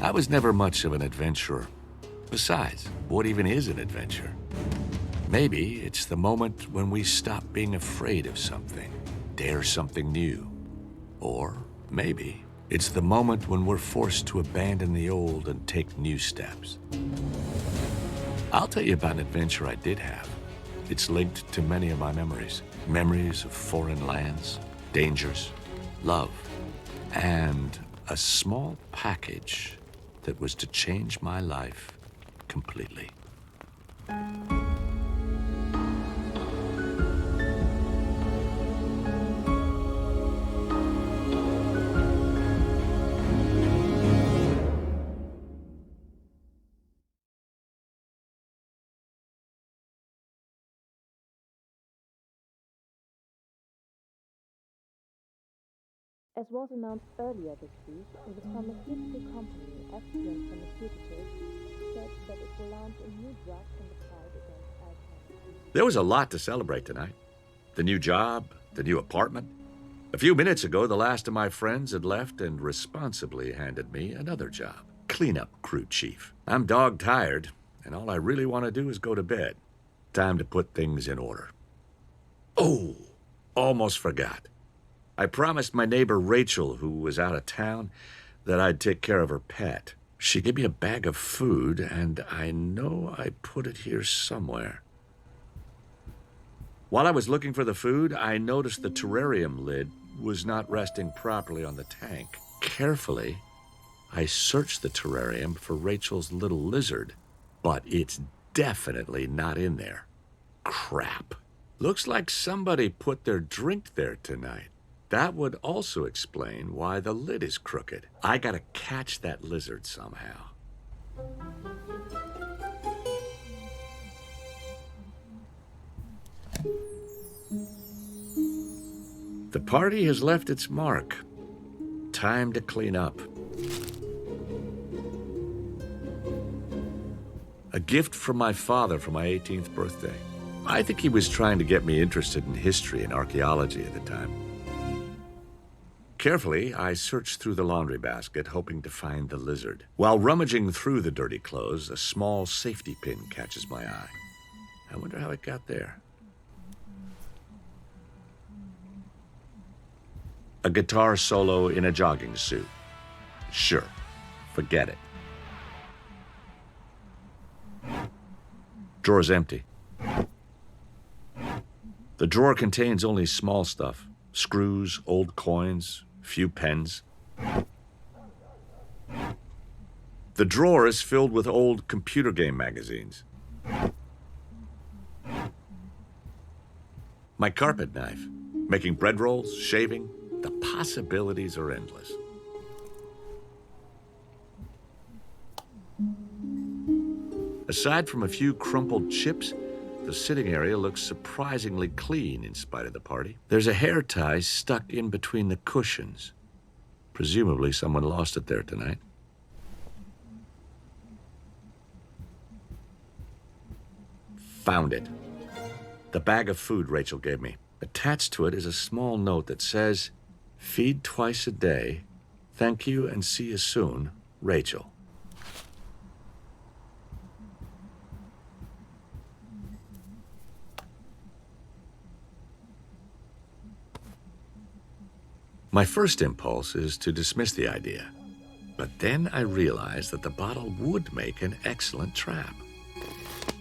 I was never much of an adventurer. Besides, what even is an adventure? Maybe it's the moment when we stop being afraid of something, dare something new. Or maybe it's the moment when we're forced to abandon the old and take new steps. I'll tell you about an adventure I did have. It's linked to many of my memories. Memories of foreign lands, dangers, love, and a small package that was to change my life completely. As was announced earlier this week, the pharmaceutical company Adventures Pharmaceuticals said that it will launch a new drug in the fight against Alzheimer's. There was a lot to celebrate tonight. The new job, the new apartment. A few minutes ago, the last of my friends had left and responsibly handed me another job. Cleanup crew chief. I'm dog-tired, and all I really want to do is go to bed. Time to put things in order. Oh, almost forgot. I promised my neighbor Rachel, who was out of town, that I'd take care of her pet. She gave me a bag of food, and I know I put it here somewhere. While I was looking for the food, I noticed the terrarium lid was not resting properly on the tank. Carefully, I searched the terrarium for Rachel's little lizard, but it's definitely not in there. Crap. Looks like somebody put their drink there tonight. That would also explain why the lid is crooked. I gotta catch that lizard somehow. The party has left its mark. Time to clean up. A gift from my father for my 18th birthday. I think he was trying to get me interested in history and archaeology at the time. Carefully, I searched through the laundry basket, hoping to find the lizard. While rummaging through the dirty clothes, a small safety pin catches my eye. I wonder how it got there. A guitar solo in a jogging suit. Sure, forget it. Drawer's empty. The drawer contains only small stuff. Screws, old coins, few pens. The drawer is filled with old computer game magazines. My carpet knife, making bread rolls, shaving, the possibilities are endless. Aside from a few crumpled chips, the sitting area looks surprisingly clean in spite of the party. There's a hair tie stuck in between the cushions. Presumably someone lost it there tonight. Found it. The bag of food Rachel gave me. Attached to it is a small note that says, "Feed twice a day. Thank you and see you soon, Rachel." My first impulse is to dismiss the idea, but then I realized that the bottle would make an excellent trap.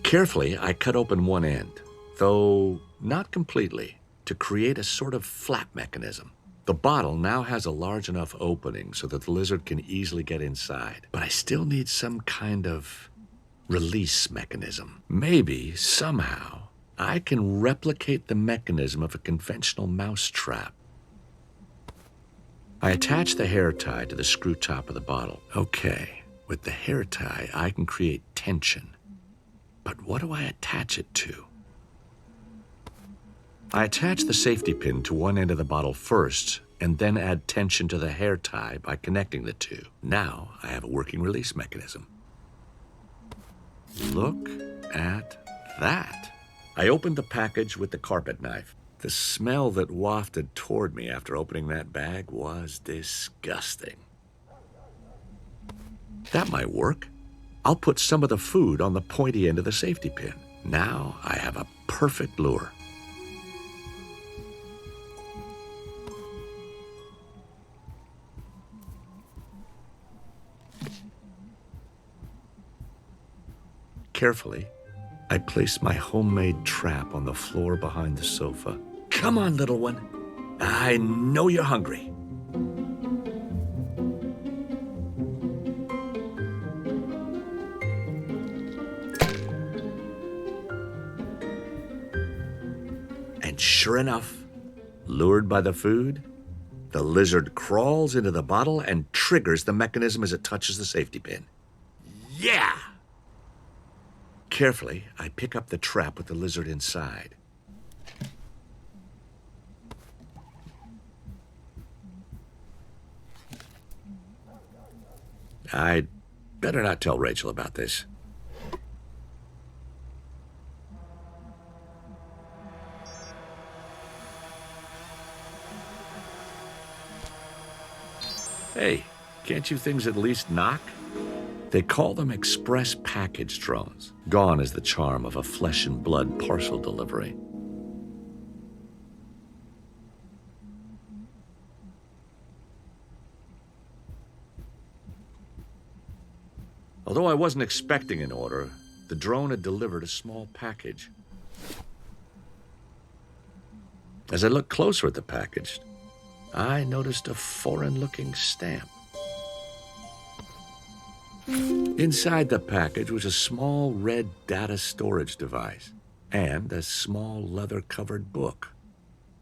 Carefully, I cut open one end, though not completely, to create a sort of flap mechanism. The bottle now has a large enough opening so that the lizard can easily get inside, but I still need some kind of release mechanism. Maybe, somehow, I can replicate the mechanism of a conventional mouse trap. I attach the hair tie to the screw top of the bottle. Okay, with the hair tie, I can create tension. But what do I attach it to? I attach the safety pin to one end of the bottle first, and then add tension to the hair tie by connecting the two. Now I have a working release mechanism. Look at that. I opened the package with the carpet knife. The smell that wafted toward me after opening that bag was disgusting. That might work. I'll put some of the food on the pointy end of the safety pin. Now I have a perfect lure. Carefully, I place my homemade trap on the floor behind the sofa. Come on, little one. I know you're hungry. And sure enough, lured by the food, the lizard crawls into the bottle and triggers the mechanism as it touches the safety pin. Yeah! Carefully, I pick up the trap with the lizard inside. I'd better not tell Rachel about this. Hey, can't you things at least knock? They call them express package drones. Gone is the charm of a flesh and blood parcel delivery. Although I wasn't expecting an order, the drone had delivered a small package. As I looked closer at the package, I noticed a foreign-looking stamp. Inside the package was a small red data storage device and a small leather-covered book.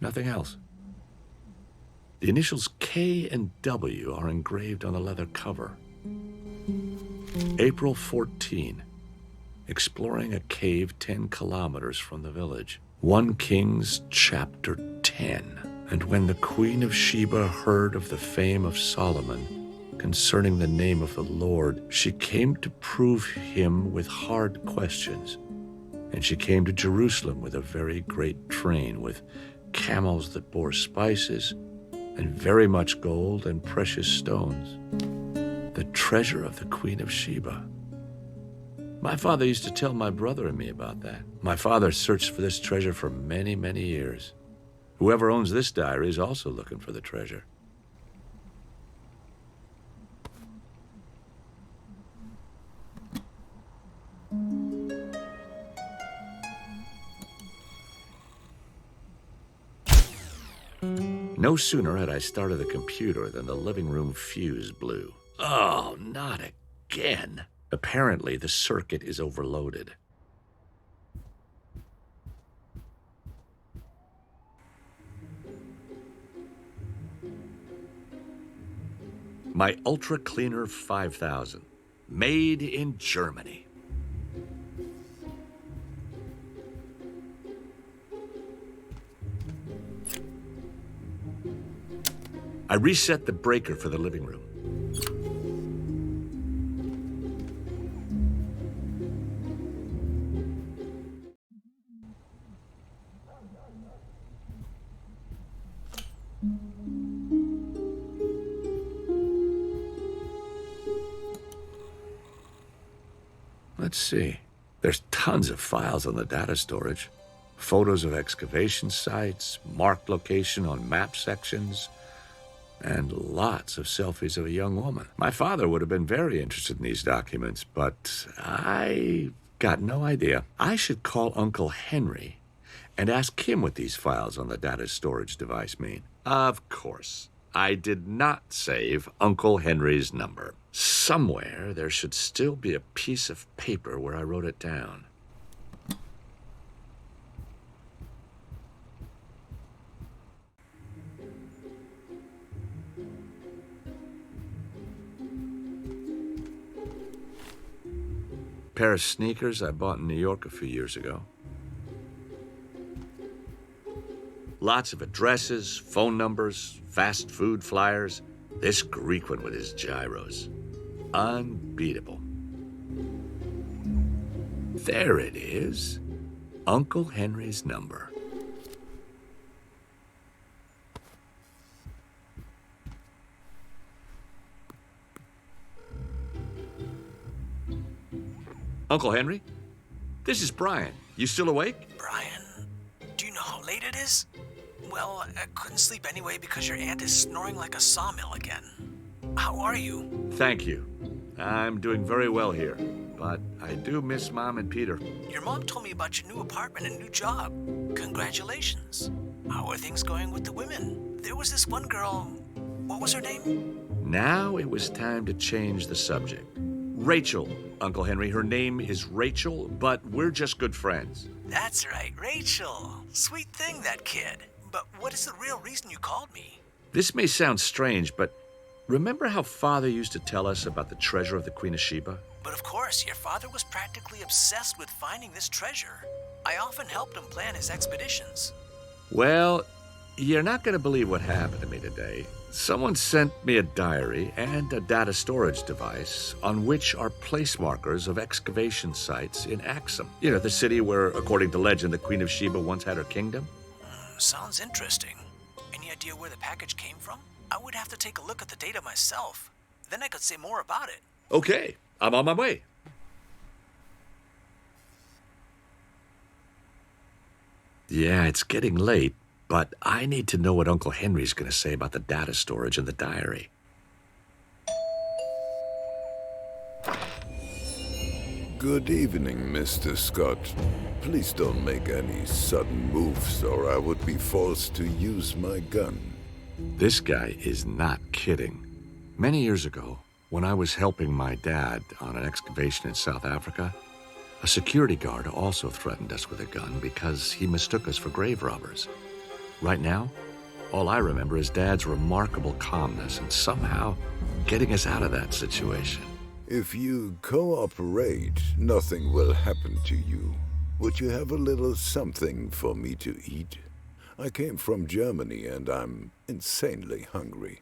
Nothing else. The initials K and W are engraved on the leather cover. April 14. Exploring a cave 10 kilometers from the village. 1 Kings chapter 10. And when the Queen of Sheba heard of the fame of Solomon concerning the name of the Lord, she came to prove him with hard questions. And she came to Jerusalem with a very great train, with camels that bore spices, and very much gold and precious stones. The treasure of the Queen of Sheba. My father used to tell my brother and me about that. My father searched for this treasure for many, many years. Whoever owns this diary is also looking for the treasure. No sooner had I started the computer than the living room fuse blew. Oh, not again. Apparently, the circuit is overloaded. My Ultra Cleaner 5000, made in Germany. I reset the breaker for the living room. Let's see. There's tons of files on the data storage. Photos of excavation sites, marked location on map sections, and lots of selfies of a young woman. My father would have been very interested in these documents, but I got no idea. I should call Uncle Henry and ask him what these files on the data storage device mean. Of course, I did not save Uncle Henry's number. Somewhere there should still be a piece of paper where I wrote it down. Pair of sneakers I bought in New York a few years ago. Lots of addresses, phone numbers, fast food flyers. This Greek one with his gyros. Unbeatable. There it is. Uncle Henry's number. Uncle Henry? This is Brian. You still awake? Brian, do you know how late it is? Well, I couldn't sleep anyway because your aunt is snoring like a sawmill again. How are you? Thank you. I'm doing very well here, but I do miss Mom and Peter. Your mom told me about your new apartment and new job. Congratulations. How are things going with the women? There was this one girl. What was her name? Now it was time to change the subject. Rachel, Uncle Henry. Her name is Rachel, but we're just good friends. That's right, Rachel. Sweet thing, that kid. But what is the real reason you called me? This may sound strange, but remember how Father used to tell us about the treasure of the Queen of Sheba? But of course, your father was practically obsessed with finding this treasure. I often helped him plan his expeditions. Well, you're not going to believe what happened to me today. Someone sent me a diary and a data storage device on which are place markers of excavation sites in Axum. You know, the city where, according to legend, the Queen of Sheba once had her kingdom. Sounds interesting. Any idea where the package came from? I would have to take a look at the data myself. Then I could say more about it. Okay, I'm on my way. Yeah, it's getting late, but I need to know what Uncle Henry's going to say about the data storage and the diary. Good evening, Mr. Scott. Please don't make any sudden moves or I would be forced to use my gun. This guy is not kidding. Many years ago, when I was helping my dad on an excavation in South Africa, a security guard also threatened us with a gun because he mistook us for grave robbers. Right now, all I remember is Dad's remarkable calmness and somehow getting us out of that situation. If you cooperate, nothing will happen to you. Would you have a little something for me to eat? I came from Germany and I'm insanely hungry.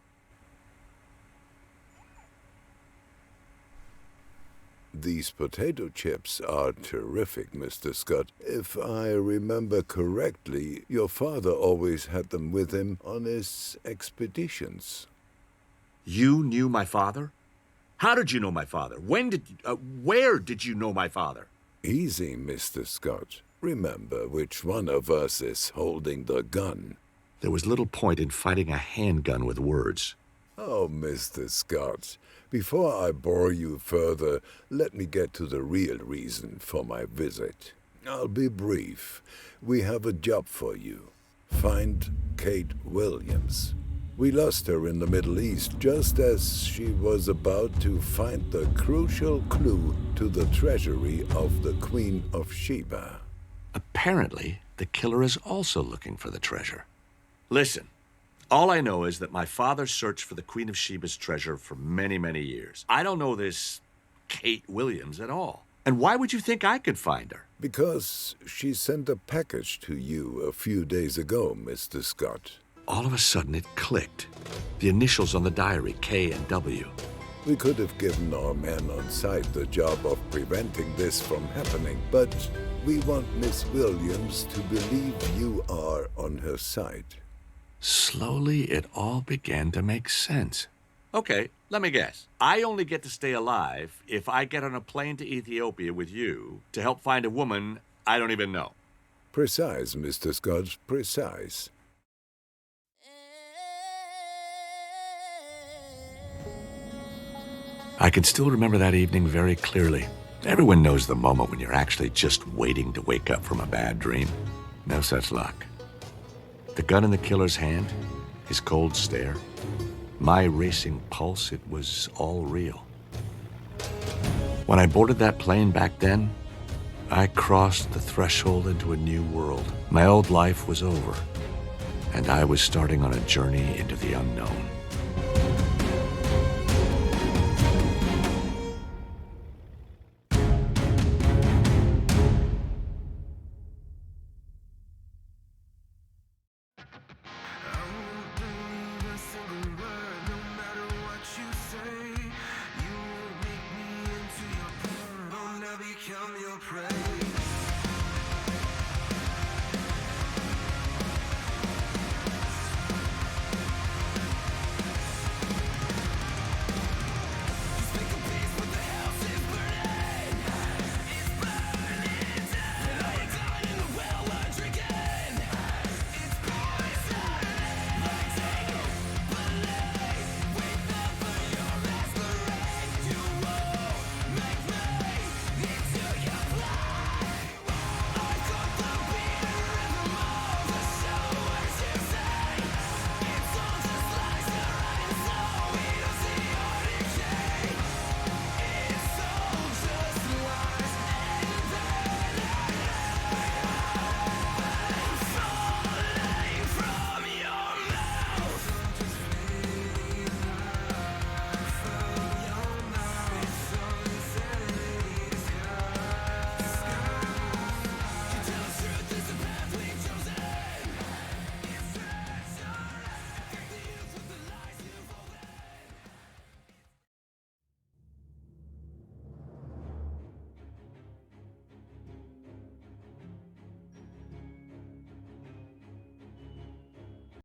These potato chips are terrific, Mr. Scott. If I remember correctly, your father always had them with him on his expeditions. You knew my father? How did you know my father? Where did you know my father? Easy, Mr. Scott. Remember which one of us is holding the gun. There was little point in fighting a handgun with words. Oh, Mr. Scott, before I bore you further, let me get to the real reason for my visit. I'll be brief. We have a job for you. Find Kate Williams. We lost her in the Middle East just as she was about to find the crucial clue to the treasury of the Queen of Sheba. Apparently, the killer is also looking for the treasure. Listen, all I know is that my father searched for the Queen of Sheba's treasure for many, many years. I don't know this Kate Williams at all. And why would you think I could find her? Because she sent a package to you a few days ago, Mr. Scott. All of a sudden, it clicked. The initials on the diary, K and W. We could have given our men on site the job of preventing this from happening, but we want Miss Williams to believe you are on her side. Slowly, it all began to make sense. Okay, let me guess. I only get to stay alive if I get on a plane to Ethiopia with you to help find a woman I don't even know. Precise, Mr. Scott, precise. I can still remember that evening very clearly. Everyone knows the moment when you're actually just waiting to wake up from a bad dream. No such luck. The gun in the killer's hand, his cold stare, my racing pulse, it was all real. When I boarded that plane back then, I crossed the threshold into a new world. My old life was over, and I was starting on a journey into the unknown.